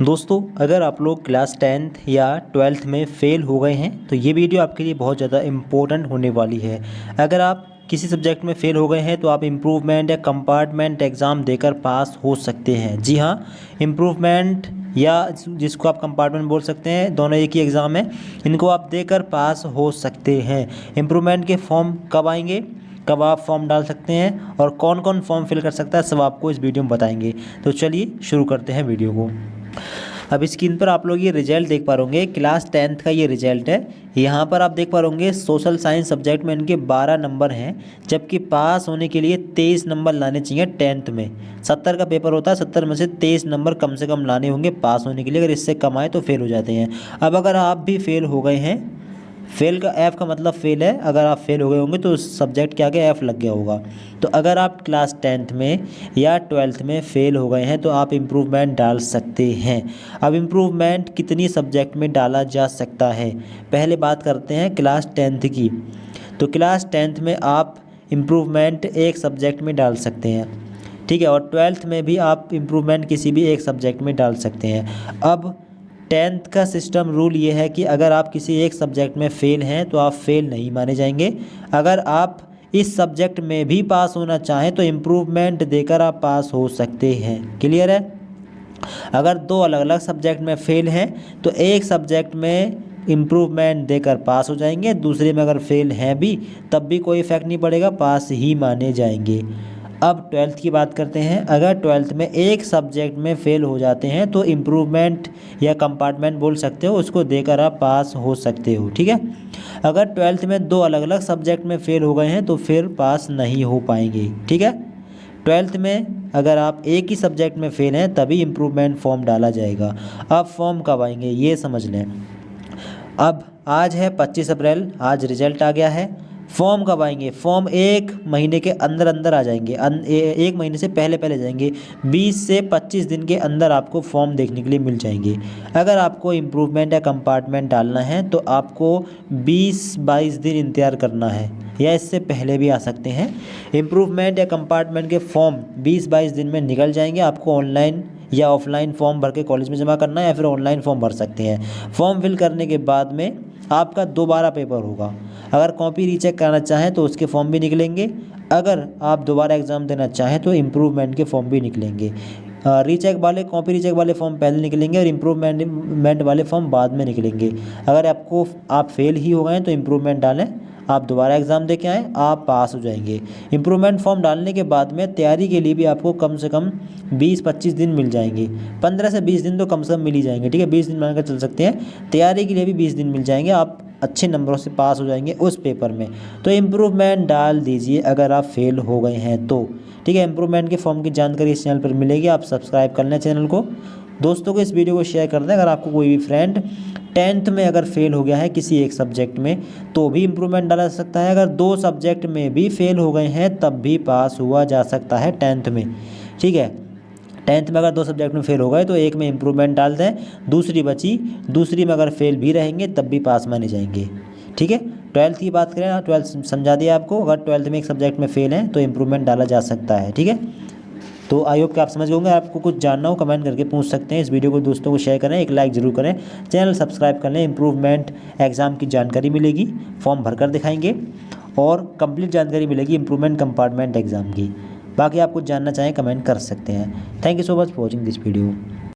दोस्तों, अगर आप लोग क्लास 10th या 12th में फ़ेल हो गए हैं तो ये वीडियो आपके लिए बहुत ज़्यादा इम्पोर्टेंट होने वाली है। अगर आप किसी सब्जेक्ट में फ़ेल हो गए हैं तो आप इम्प्रूवमेंट या कंपार्टमेंट एग्ज़ाम देकर पास हो सकते हैं। जी हाँ, इम्प्रूवमेंट या जिसको आप कंपार्टमेंट बोल सकते हैं, दोनों एक ही एग्ज़ाम है। इनको आप देकर पास हो सकते हैं। इम्प्रूवमेंट के फॉर्म कब आएंगे, कब आप फॉर्म डाल सकते हैं और कौन कौन फॉर्म फिल कर सकता है, सब आपको इस वीडियो में बताएंगे। तो चलिए शुरू करते हैं वीडियो को। अब स्क्रीन पर आप लोग ये रिजल्ट देख पा रहे क्लास 10th का ये रिजल्ट है। यहाँ पर आप देख पा रहे सोशल साइंस सब्जेक्ट में इनके 12 नंबर हैं, जबकि पास होने के लिए 23 नंबर लाने चाहिए। 10th में 70 का पेपर होता है, 70 में से 23 नंबर कम से कम लाने होंगे पास होने के लिए। अगर इससे कम आए तो फेल हो जाते हैं। अब अगर आप भी फेल हो गए हैं, फेल का एफ़ का मतलब फेल है, अगर आप फेल हो गए होंगे तो सब्जेक्ट के आगे एफ़ लग गया होगा। तो अगर आप क्लास 10th में या 12th में फ़ेल हो गए हैं तो आप इम्प्रूवमेंट डाल सकते हैं। अब इम्प्रूवमेंट कितनी सब्जेक्ट में डाला जा सकता है, पहले बात करते हैं क्लास 10th की। तो क्लास 10th में आप इम्प्रूवमेंट एक सब्जेक्ट में डाल सकते हैं, ठीक है। और 12th में भी आप इम्प्रूवमेंट किसी भी एक सब्जेक्ट में डाल सकते हैं। अब 10th का सिस्टम रूल ये है कि अगर आप किसी एक सब्जेक्ट में फ़ेल हैं तो आप फ़ेल नहीं माने जाएंगे। अगर आप इस सब्जेक्ट में भी पास होना चाहें तो इम्प्रूवमेंट देकर आप पास हो सकते हैं। क्लियर है। अगर दो अलग अलग सब्जेक्ट में फ़ेल हैं तो एक सब्जेक्ट में इम्प्रूवमेंट देकर पास हो जाएंगे, दूसरे में अगर फेल हैं भी तब भी कोई इफ़ेक्ट नहीं पड़ेगा, पास ही माने जाएंगे। अब 12th की बात करते हैं। अगर 12th में एक सब्जेक्ट में फ़ेल हो जाते हैं तो इम्प्रूवमेंट या कंपार्टमेंट बोल सकते हो, उसको देकर आप पास हो सकते हो, ठीक है। अगर 12th में दो अलग अलग सब्जेक्ट में फ़ेल हो गए हैं तो फिर पास नहीं हो पाएंगे, ठीक है। 12th में अगर आप एक ही सब्जेक्ट में फ़ेल हैं तभी इम्प्रूवमेंट फॉर्म डाला जाएगा। अब फॉर्म कब आएंगे ये समझ लें। अब आज है 25 अप्रैल, आज रिजल्ट आ गया है। फॉर्म कब आएंगे, फॉर्म एक महीने के अंदर अंदर आ जाएंगे, एक महीने से पहले पहले जाएंगे। 20 से 25 दिन के अंदर आपको फॉर्म देखने के लिए मिल जाएंगे। अगर आपको इम्प्रूवमेंट या कंपार्टमेंट डालना है तो आपको 20-22 दिन इंतज़ार करना है, या इससे पहले भी आ सकते हैं। इम्प्रूवमेंट या कंपार्टमेंट के फॉर्म 20-22 दिन में निकल जाएंगे। आपको ऑनलाइन या ऑफलाइन फॉर्म भर के कॉलेज में जमा करना है या फिर ऑनलाइन फॉर्म भर सकते हैं। फॉर्म फिल करने के बाद में आपका दोबारा पेपर होगा। अगर कॉपी रीचेक कराना चाहें तो उसके फॉर्म भी निकलेंगे। अगर आप दोबारा एग्ज़ाम देना चाहें तो इम्प्रूवमेंट के फॉर्म भी निकलेंगे। रीचेक वाले, कॉपी रीचेक वाले फॉर्म पहले निकलेंगे और इम्प्रूवमेंट वाले फॉर्म बाद में निकलेंगे। अगर आप फेल ही हो गए हैं तो इम्प्रूवमेंट डालें, आप दोबारा एग्ज़ाम दे के आएँ, आप पास हो जाएंगे। इम्प्रूवमेंट फॉर्म डालने के बाद में तैयारी के लिए भी आपको कम से कम 20-25 दिन मिल जाएंगे। 15 से 20 दिन तो कम से कम मिल ही जाएंगे, ठीक है। 20 दिन मानकर चल सकते हैं। तैयारी के लिए भी 20 दिन मिल जाएंगे, आप अच्छे नंबरों से पास हो जाएंगे उस पेपर में। तो इम्प्रूवमेंट डाल दीजिए अगर आप फेल हो गए हैं तो, ठीक है। इम्प्रूवमेंट के फॉर्म की जानकारी इस चैनल पर मिलेगी, आप सब्सक्राइब कर लें चैनल को। दोस्तों को इस वीडियो को शेयर कर दें। अगर आपको कोई भी फ्रेंड 10th में अगर फेल हो गया है किसी एक सब्जेक्ट में तो भी इम्प्रूवमेंट डाला जा सकता है। अगर दो सब्जेक्ट में भी फेल हो गए हैं तब भी पास हुआ जा सकता है 10th में, ठीक है। 10th में अगर दो सब्जेक्ट में फेल हो गए तो एक में इम्प्रूवमेंट डाल दें, दूसरी बची, दूसरी में अगर फेल भी रहेंगे तब भी पास माने जाएंगे, ठीक है। 12th की बात करें, 12th समझा दिया आपको। अगर 12th में एक सब्जेक्ट में फेल हैं तो इम्प्रूवमेंट डाला जा सकता है, ठीक है। तो आई होप कि आप समझ गए होंगे। आपको कुछ जानना हो कमेंट करके पूछ सकते हैं। इस वीडियो को दोस्तों को शेयर करें, एक लाइक ज़रूर करें, चैनल सब्सक्राइब कर लें। इम्प्रूवमेंट एग्ज़ाम की जानकारी मिलेगी, फॉर्म भरकर दिखाएंगे और कंप्लीट जानकारी मिलेगी इम्प्रूवमेंट कंपार्टमेंट एग्ज़ाम की। बाकी आप कुछ जानना चाहें कमेंट कर सकते हैं। Thank you so much for watching this video.